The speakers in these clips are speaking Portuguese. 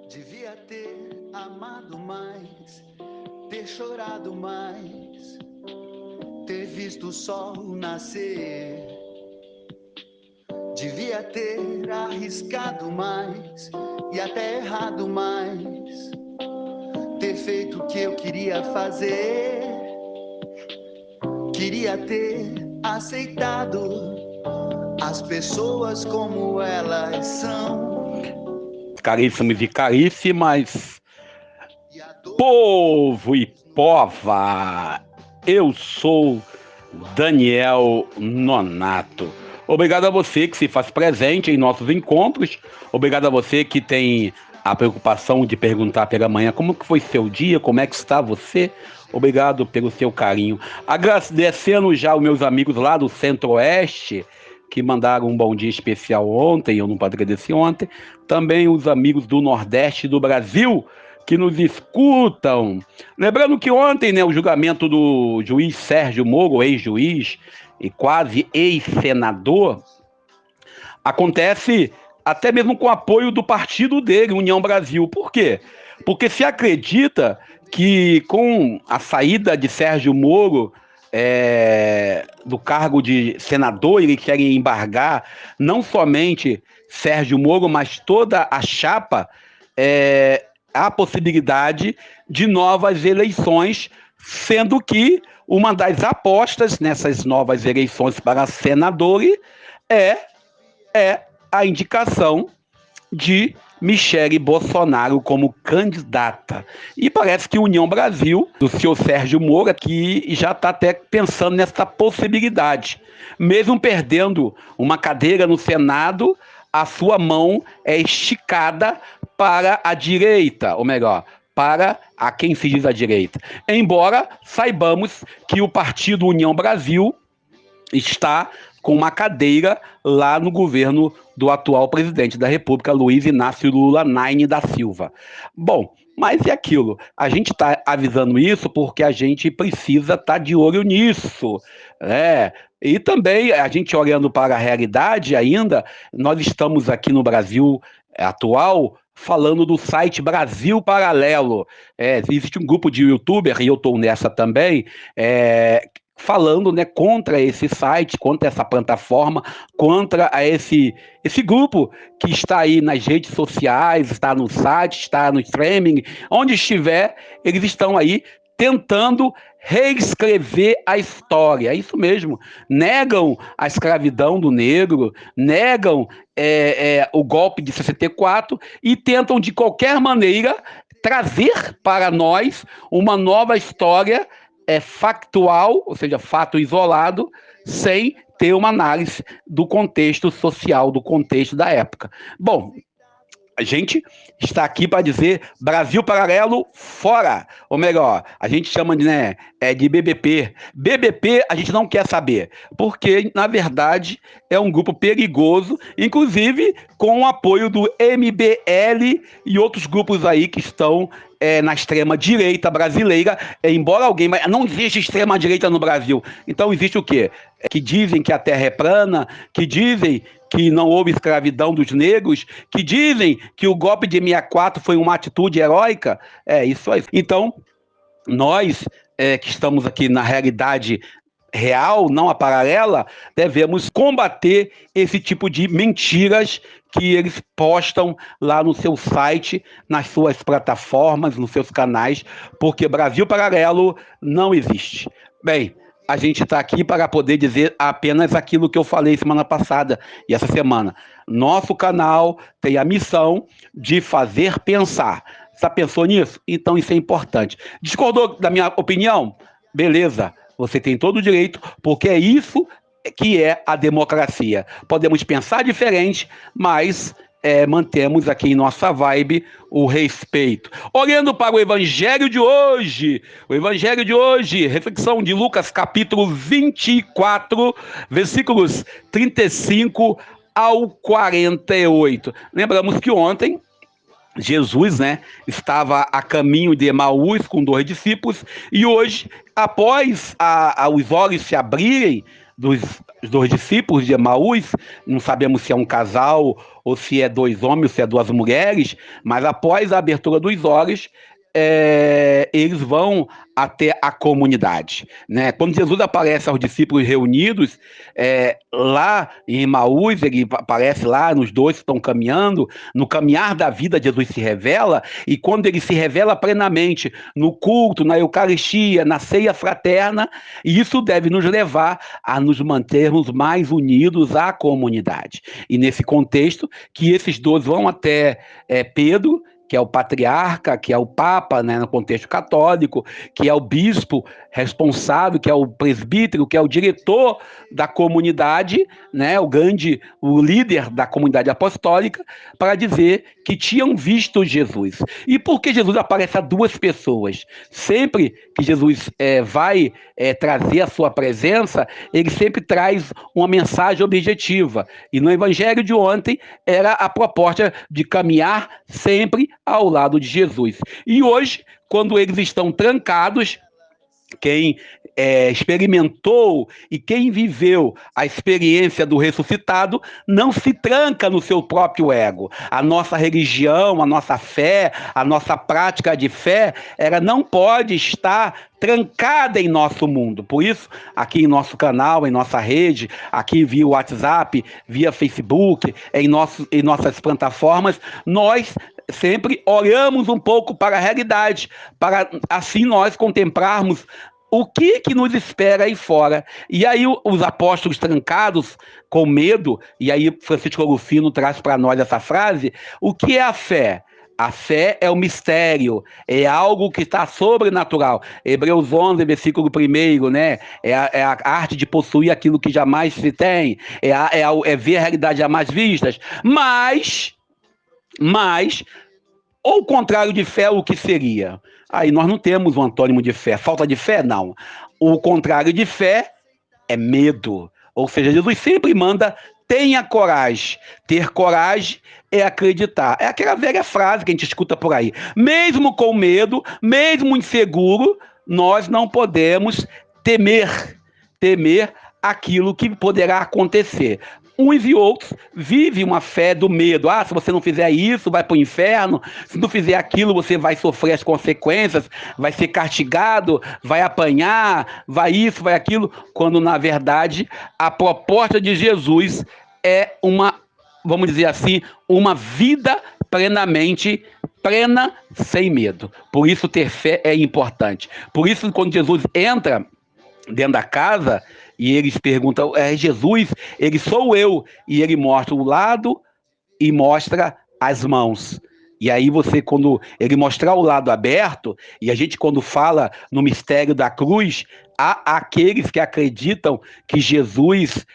Devia ter amado mais, ter chorado mais, ter visto o sol nascer. Devia ter arriscado mais e até errado mais, ter feito o que eu queria fazer. Queria ter aceitado as pessoas como elas são. Caríssimos e caríssimas, povo e pova, eu sou Daniel Nonato. Obrigado a você que se faz presente em nossos encontros. Obrigado a você que tem a preocupação de perguntar pela manhã como que foi seu dia, como é que está você. Obrigado pelo seu carinho. Agradecendo já os meus amigos lá do Centro-Oeste, que mandaram um bom dia especial ontem, eu não pude agradecer ontem. Também os amigos do Nordeste do Brasil, que nos escutam. Lembrando que ontem, né, o julgamento do juiz Sérgio Moro, ex-juiz e quase ex-senador, acontece até mesmo com o apoio do partido dele, União Brasil. Por quê? Porque se acredita que com a saída de Sérgio Moro do cargo de senador, eles querem embargar não somente Sérgio Moro, mas toda a chapa, há a possibilidade de novas eleições, sendo que uma das apostas nessas novas eleições para senadores é a indicação de Michele Bolsonaro como candidata. E parece que União Brasil, do senhor Sérgio Moro, que já está até pensando nessa possibilidade. Mesmo perdendo uma cadeira no Senado, a sua mão é esticada para a direita, ou melhor, para a quem se diz a direita. Embora saibamos que o partido União Brasil está com uma cadeira lá no governo do atual presidente da República, Luiz Inácio Lula Naine da Silva. Bom, mas é aquilo, a gente está avisando isso porque a gente precisa estar de olho nisso, né? E também, a gente olhando para a realidade ainda, nós estamos aqui no Brasil atual falando do site Brasil Paralelo. Existe um grupo de youtuber, e eu estou nessa também, falando, né, contra esse site, contra essa plataforma, contra esse grupo que está aí nas redes sociais, está no site, está no streaming, onde estiver, eles estão aí tentando reescrever a história. É isso mesmo. Negam a escravidão do negro, negam o golpe de 64 e tentam, de qualquer maneira, trazer para nós uma nova história factual, ou seja, fato isolado, sem ter uma análise do contexto social, do contexto da época. Bom, a gente está aqui para dizer Brasil Paralelo fora. Ou melhor, a gente chama de BBP. BBP a gente não quer saber, porque, na verdade, é um grupo perigoso, inclusive com o apoio do MBL e outros grupos aí que estão na extrema-direita brasileira, embora alguém... Mas não existe extrema-direita no Brasil. Então existe o quê? Que dizem que a terra é plana, que dizem que não houve escravidão dos negros, que dizem que o golpe de 64 foi uma atitude heróica. Isso aí. Então, nós que estamos aqui na realidade real, não a paralela, devemos combater esse tipo de mentiras que eles postam lá no seu site, nas suas plataformas, nos seus canais, porque Brasil Paralelo não existe. Bem, a gente está aqui para poder dizer apenas aquilo que eu falei semana passada e essa semana. Nosso canal tem a missão de fazer pensar. Já pensou nisso? Então isso é importante. Discordou da minha opinião? Beleza, você tem todo o direito, porque é isso que é a democracia. Podemos pensar diferente, mas mantemos aqui em nossa vibe o respeito. Olhando para o Evangelho de hoje, reflexão de Lucas capítulo 24, versículos 35 ao 48. Lembramos que ontem Jesus, estava a caminho de Emaús com 2 discípulos, e hoje, após os olhos se abrirem, dos dois discípulos de Emaús, não sabemos se é um casal ou se é dois homens, ou se é duas mulheres, mas após a abertura dos olhos, eles vão até a comunidade, né? Quando Jesus aparece aos discípulos reunidos, lá em Emaús, ele aparece lá, nos dois que estão caminhando, no caminhar da vida, Jesus se revela, e quando ele se revela plenamente no culto, na Eucaristia, na ceia fraterna, isso deve nos levar a nos mantermos mais unidos à comunidade. E nesse contexto, que esses dois vão até Pedro, que é o patriarca, que é o papa, né, no contexto católico, que é o bispo responsável, que é o presbítero, que é o diretor da comunidade, né, o líder da comunidade apostólica, para dizer que tinham visto Jesus. E por que Jesus aparece a duas pessoas? Sempre que Jesus vai trazer a sua presença, ele sempre traz uma mensagem objetiva. E no evangelho de ontem era a proposta de caminhar sempre ao lado de Jesus. E hoje, quando eles estão trancados, quem experimentou e quem viveu a experiência do ressuscitado não se tranca no seu próprio ego. A nossa religião, a nossa fé, a nossa prática de fé, ela não pode estar trancada em nosso mundo. Por isso, aqui em nosso canal, em nossa rede, aqui via WhatsApp, via Facebook, em nossas plataformas, nós sempre olhamos um pouco para a realidade, para assim nós contemplarmos o que nos espera aí fora. E aí os apóstolos trancados com medo, e aí Francisco Rufino traz para nós essa frase, o que é a fé? A fé é o mistério, é algo que está sobrenatural. Hebreus 11, versículo 1, né? É a arte de possuir aquilo que jamais se tem, é ver a realidade jamais vistas. Mas, ou o contrário de fé, o que seria? Aí nós não temos um antônimo de fé. Falta de fé? Não. O contrário de fé é medo. Ou seja, Jesus sempre manda: tenha coragem. Ter coragem é acreditar. É aquela velha frase que a gente escuta por aí. Mesmo com medo, mesmo inseguro, nós não podemos temer aquilo que poderá acontecer. Uns e outros vivem uma fé do medo. Se você não fizer isso, vai para o inferno. Se não fizer aquilo, você vai sofrer as consequências, vai ser castigado, vai apanhar, vai isso, vai aquilo. Quando, na verdade, a proposta de Jesus é vamos dizer assim, uma vida plenamente plena, sem medo. Por isso, ter fé é importante. Por isso, quando Jesus entra dentro da casa e eles perguntam: Jesus, ele sou eu, e ele mostra o lado e mostra as mãos. E aí quando ele mostrar o lado aberto, e a gente quando fala no mistério da cruz, há aqueles que acreditam que Jesus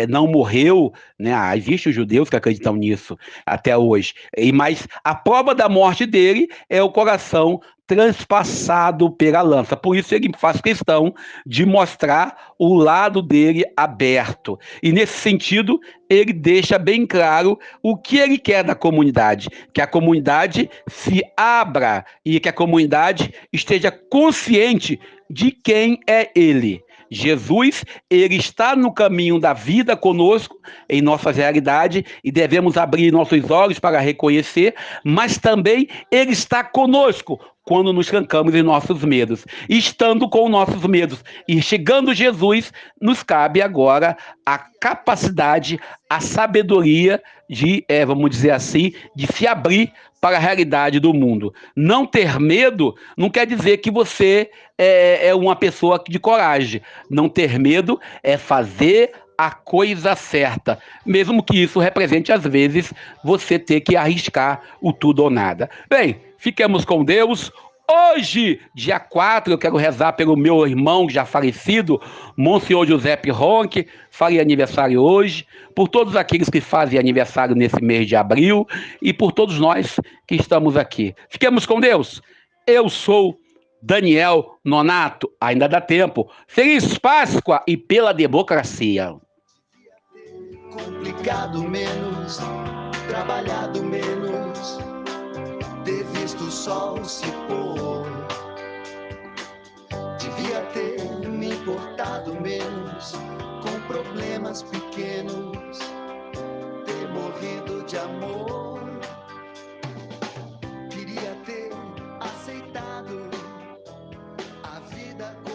não morreu, né? Existem os judeus que acreditam nisso até hoje. Mas a prova da morte dele é o coração transpassado pela lança. Por isso ele faz questão de mostrar o lado dele aberto. E nesse sentido, ele deixa bem claro o que ele quer da comunidade, que a comunidade se abra e que a comunidade esteja consciente de quem é ele. Jesus, ele está no caminho da vida conosco, em nossa realidade, e devemos abrir nossos olhos para reconhecer, mas também ele está conosco quando nos trancamos em nossos medos. E estando com nossos medos e chegando Jesus, nos cabe agora a capacidade, a sabedoria de, vamos dizer assim, de se abrir para a realidade do mundo. Não ter medo não quer dizer que você é uma pessoa de coragem. Não ter medo é fazer a coisa certa, mesmo que isso represente, às vezes, você ter que arriscar o tudo ou nada. Bem, fiquemos com Deus. Hoje, dia 4, eu quero rezar pelo meu irmão já falecido, Monsenhor Giuseppe Ronchi, faria aniversário hoje, por todos aqueles que fazem aniversário nesse mês de abril e por todos nós que estamos aqui. Fiquemos com Deus. Eu sou Daniel Nonato, ainda dá tempo. Feliz Páscoa e pela democracia. Complicado menos, trabalhado menos, ter visto o sol se pôr. Devia ter me importado menos. anos, com problemas pequenos, ter morrido de amor. Queria ter aceitado a vida.